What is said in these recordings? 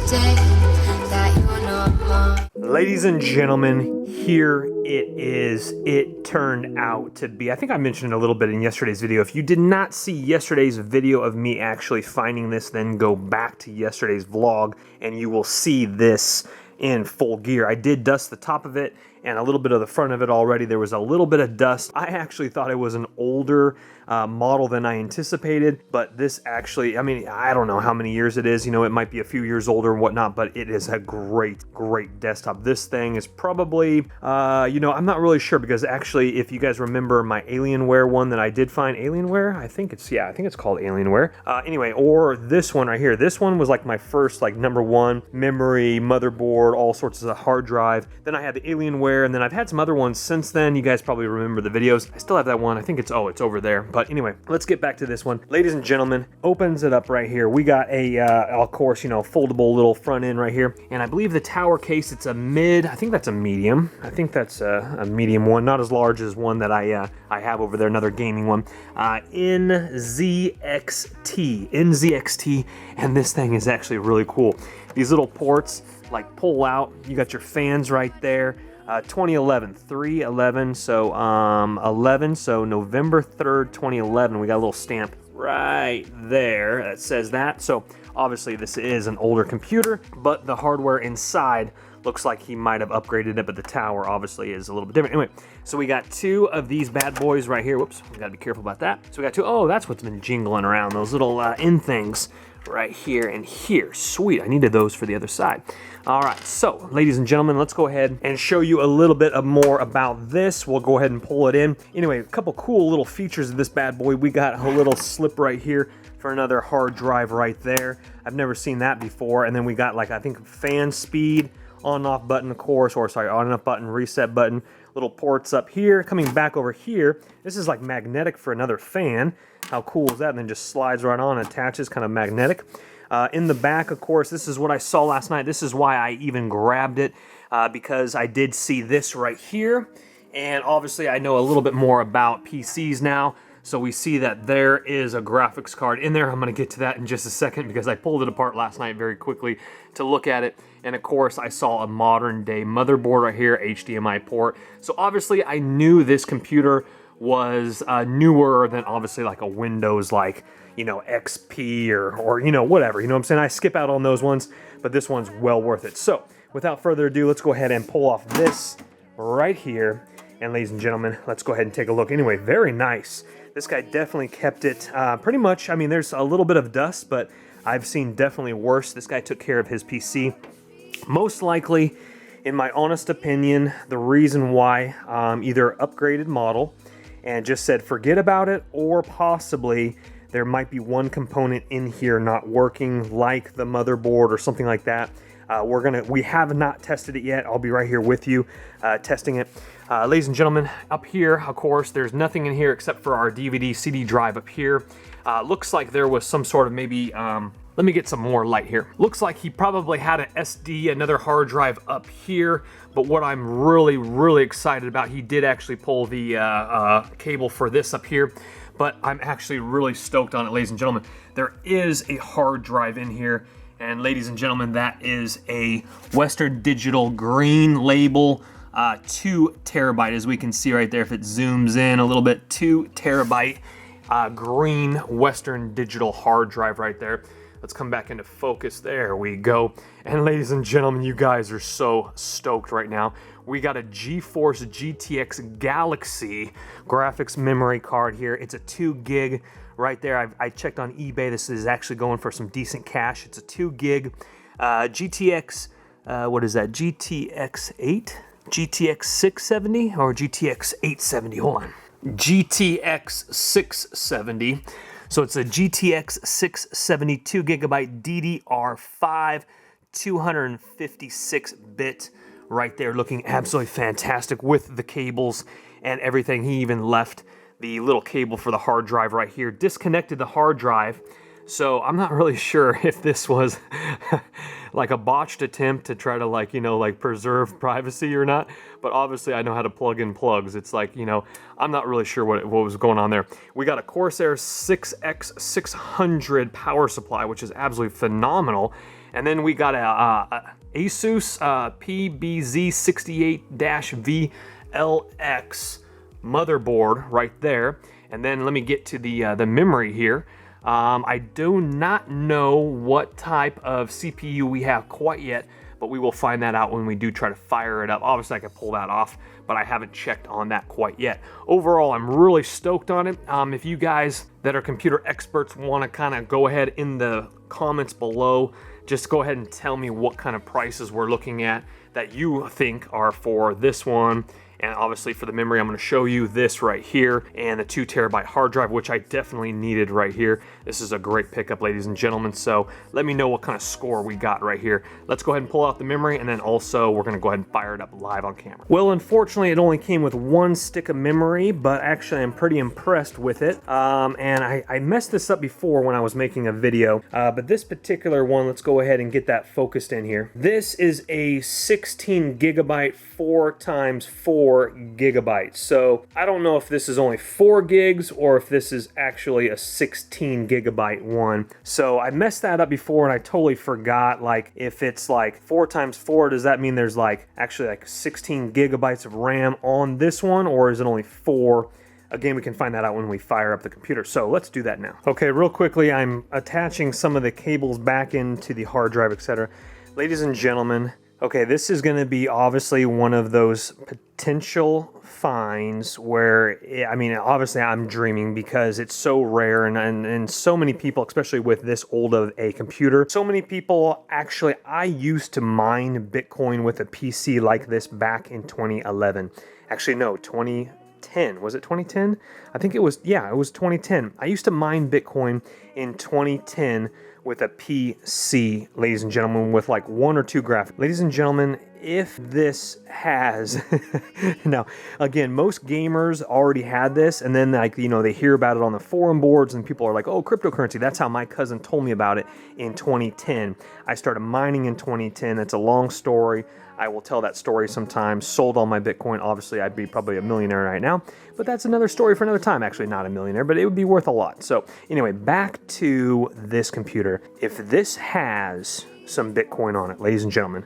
day that you're not home. Ladies and gentlemen, here it is. It turned out to be, I think I mentioned it a little bit in yesterday's video. If you did not see yesterday's video of me actually finding this, then go back to yesterday's vlog and you will see this in full gear. I did dust the top of it and a little bit of the front of it already. There was a little bit of dust. I actually thought it was an older model than I anticipated, but this actually, I mean, I don't know how many years it is. You know, it might be a few years older and whatnot, but it is a great desktop. This thing is probably, you know, I'm not really sure because actually, if you guys remember my Alienware one that I did find, Alienware, I think it's called Alienware. Anyway, or this one right here. This one was like my first like #1 memory, motherboard, all sorts of hard drive. Then I had the Alienware, and then I've had some other ones since then. You guys probably remember the videos. I still have that one. I think it's over there. But anyway, let's get back to this one. Ladies and gentlemen, opens it up right here. We got a, of course, you know, foldable little front end right here. And I believe the tower case, it's a mid. I think that's a medium. I think that's a medium one. Not as large as one that I have over there, another gaming one. NZXT. And this thing is actually really cool. These little ports like pull out. You got your fans right there. 2011, 3/11, so 11, so November 3rd, 2011. We got a little stamp right there that says that. So obviously this is an older computer, but the hardware inside looks like he might have upgraded it, but the tower obviously is a little bit different. Anyway, so we got two of these bad boys right here. Whoops, we gotta be careful about that. So we got two, oh, that's what's been jingling around, those little end things right here and here. Sweet, I needed those for the other side. All right, so ladies and gentlemen, let's go ahead and show you a little bit more about this. We'll go ahead and pull it in. Anyway, a couple cool little features of this bad boy. We got a little slip right here for another hard drive right there. I've never seen that before. And then we got like, I think fan speed, on off button, of course, or sorry, on and off button, reset button, little ports up here. Coming back over here, this is like magnetic for another fan. How cool is that? And then just slides right on, attaches, kind of magnetic. In the back, of course, this is what I saw last night. This is why I even grabbed it, because I did see this right here. And obviously I know a little bit more about PCs now. So we see that there is a graphics card in there. I'm gonna get to that in just a second because I pulled it apart last night very quickly to look at it. And of course I saw a modern day motherboard right here, HDMI port. So obviously I knew this computer was newer than obviously like a Windows, like, you know, XP or you know, whatever, you know what I'm saying? I skip out on those ones, but this one's well worth it. So without further ado, let's go ahead and pull off this right here. And ladies and gentlemen, let's go ahead and take a look. Anyway, very nice. This guy definitely kept it pretty much. I mean, there's a little bit of dust, but I've seen definitely worse. This guy took care of his PC. Most likely, in my honest opinion, the reason why either upgraded model and just said forget about it, or possibly there might be one component in here not working, like the motherboard or something like that. We have not tested it yet. I'll be right here with you testing it. Ladies and gentlemen, up here, of course, there's nothing in here except for our DVD CD drive up here. Looks like there was some sort of maybe, let me get some more light here. Looks like he probably had an SD, another hard drive up here. But what I'm really excited about, he did actually pull the cable for this up here. But I'm actually really stoked on it, ladies and gentlemen. There is a hard drive in here. And ladies and gentlemen, that is a Western Digital green label, 2 terabyte, as we can see right there. If it zooms in a little bit, 2 terabyte green Western Digital hard drive right there. Let's come back into focus. There we go. And ladies and gentlemen, you guys are so stoked right now. We got a GeForce GTX Galaxy graphics memory card here. It's a 2 gig right there. I checked on eBay. This is actually going for some decent cash. It's a 2 gig GTX, what is that? GTX 8? GTX 670 or GTX 870? Hold on. GTX 670. So it's a GTX 670 2 gigabyte DDR5 256-bit right there, looking absolutely fantastic with the cables and everything. He even left the little cable for the hard drive right here, disconnected the hard drive. So I'm not really sure if this was like a botched attempt to try to, like, you know, like preserve privacy or not. But obviously I know how to plug in plugs. It's like, you know, I'm not really sure what was going on there. We got a Corsair 6X600 power supply, which is absolutely phenomenal. And then we got a Asus PBZ68-VLX motherboard right there. And then let me get to the memory here. I do not know what type of CPU we have quite yet, but we will find that out when we do try to fire it up. Obviously, I can pull that off, but I haven't checked on that quite yet. Overall, I'm really stoked on it. If you guys that are computer experts want to kind of go ahead in the comments below, just go ahead and tell me what kind of prices we're looking at that you think are for this one. And obviously for the memory, I'm going to show you this right here and the 2 terabyte hard drive, which I definitely needed right here. This is a great pickup, ladies and gentlemen. So let me know what kind of score we got right here. Let's go ahead and pull out the memory, and then also we're going to go ahead and fire it up live on camera. Well, unfortunately, it only came with 1 stick of memory, but actually I'm pretty impressed with it. And I messed this up before when I was making a video, but this particular one, let's go ahead and get that focused in here. This is a 16 gigabyte 4x4 gigabytes. So I don't know if this is only 4 gigs or if this is actually a 16 gigabyte one. So I messed that up before and I totally forgot, like, if it's like 4x4, does that mean there's like actually like 16 gigabytes of RAM on this one, or is it only 4? Again, we can find that out when we fire up the computer. So let's do that now. Okay, real quickly, I'm attaching some of the cables back into the hard drive, etc. Ladies and gentlemen, okay, this is going to be obviously one of those potential finds where, I mean, obviously I'm dreaming because it's so rare, and so many people, especially with this old of a computer, so many people actually, I used to mine Bitcoin with a PC like this back in 2011. Actually, no, 2010. Was it 2010? I think it was, yeah, it was 2010. I used to mine Bitcoin in 2010 with a PC, ladies and gentlemen, with like 1 or 2 graphics. Ladies and gentlemen, if this has, now, again, most gamers already had this, and then, like, you know, they hear about it on the forum boards, and people are like, oh, cryptocurrency. That's how my cousin told me about it in 2010. I started mining in 2010. It's a long story. I will tell that story sometime. Sold all my Bitcoin. Obviously, I'd be probably a millionaire right now, but that's another story for another time. Actually, not a millionaire, but it would be worth a lot. So anyway, back to this computer. If this has some Bitcoin on it, ladies and gentlemen,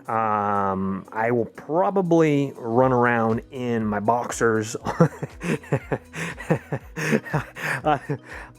I will probably run around in my boxers.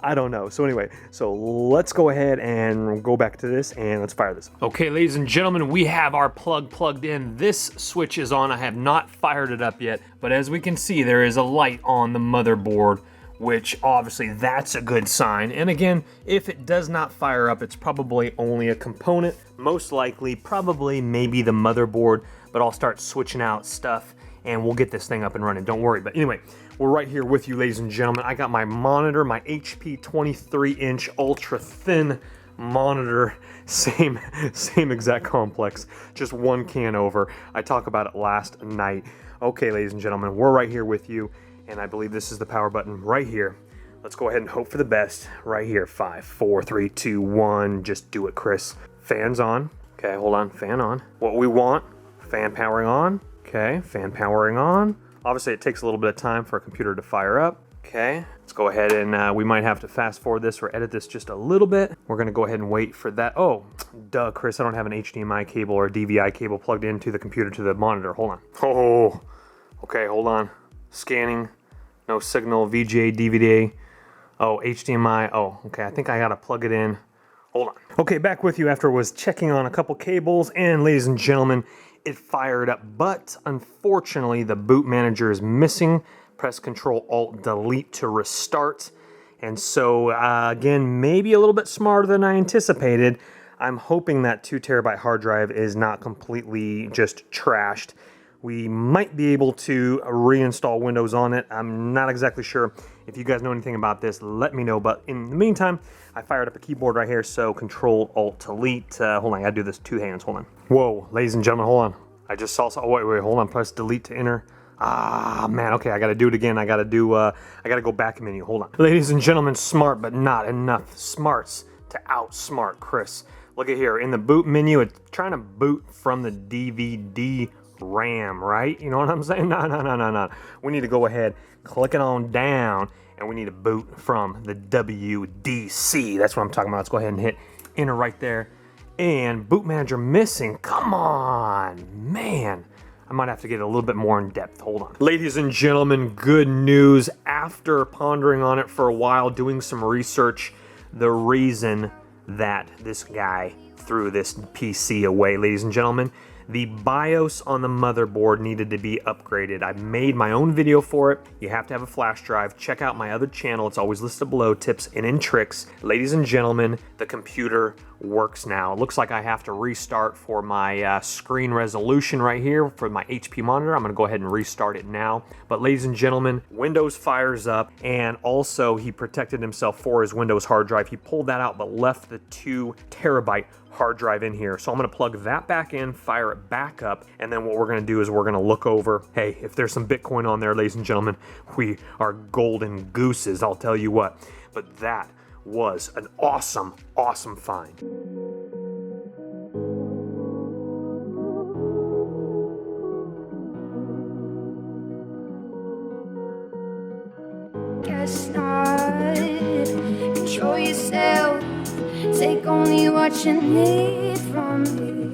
I don't know. So anyway, so let's go ahead and go back to this and let's fire this. Okay, ladies and gentlemen, we have our plug plugged in. This switch is on. I have not fired it up yet, but as we can see, there is a light on the motherboard, which obviously that's a good sign. And again, if it does not fire up, it's probably only a component. Most likely, probably maybe the motherboard, but I'll start switching out stuff and we'll get this thing up and running. Don't worry. But anyway, we're right here with you, ladies and gentlemen. I got my monitor, my HP 23-inch ultra thin monitor, same exact complex, just 1 can over. I talked about it last night. Okay, ladies and gentlemen, we're right here with you. And I believe this is the power button right here. Let's go ahead and hope for the best right here. 5, 4, 3, 2, 1. Just do it, Chris. Fan's on. Okay, hold on. Fan on. What we want. Fan powering on. Okay, fan powering on. Obviously, it takes a little bit of time for a computer to fire up. Okay, let's go ahead and we might have to fast forward this or edit this just a little bit. We're going to go ahead and wait for that. Oh, duh, Chris, I don't have an HDMI cable or a DVI cable plugged into the computer to the monitor. Hold on. Oh, okay, hold on. Scanning. No signal, VGA, DVD. Oh, HDMI. Oh, okay. I think I gotta plug it in. Hold on. Okay, back with you after was checking on a couple cables, and ladies and gentlemen, it fired up. But unfortunately, the boot manager is missing. Press Control Alt Delete to restart. And so again, maybe a little bit smarter than I anticipated. I'm hoping that 2 terabyte hard drive is not completely just trashed. We might be able to reinstall Windows on it. I'm not exactly sure. If you guys know anything about this, let me know. But in the meantime, I fired up a keyboard right here, so Control Alt Delete. Hold on, I gotta do this 2 hands. Hold on. Whoa, ladies and gentlemen, hold on. I just saw. Oh, wait, hold on. Press Delete to enter. Ah, man. Okay, I gotta do it again. I gotta go back a menu. Hold on. Ladies and gentlemen, smart but not enough smarts to outsmart Chris. Look at here in the boot menu. It's trying to boot from the DVD RAM, right? You know what I'm saying? No. We need to go ahead, click it on down, and we need to boot from the WDC. That's what I'm talking about. Let's go ahead and hit enter right there. And boot manager missing. Come on, man. I might have to get a little bit more in depth. Hold on. Ladies and gentlemen, good news. After pondering on it for a while, doing some research, the reason that this guy threw this PC away, ladies and gentlemen, the BIOS on the motherboard needed to be upgraded. I made my own video for it. You have to have a flash drive. Check out my other channel. It's always listed below, tips and tricks. Ladies and gentlemen, the computer works now. It looks like I have to restart for my screen resolution right here for my HP monitor. I'm gonna go ahead and restart it now. But ladies and gentlemen, Windows fires up, and also he protected himself for his Windows hard drive. He pulled that out but left the 2 terabyte hard drive in here. So I'm gonna plug that back in, fire it back up, and then what we're gonna do is we're gonna look over, hey, if there's some Bitcoin on there, ladies and gentlemen, we are golden gooses, I'll tell you what. But that was an awesome, awesome find. Guess not. Control yourself. Take only what you need from me.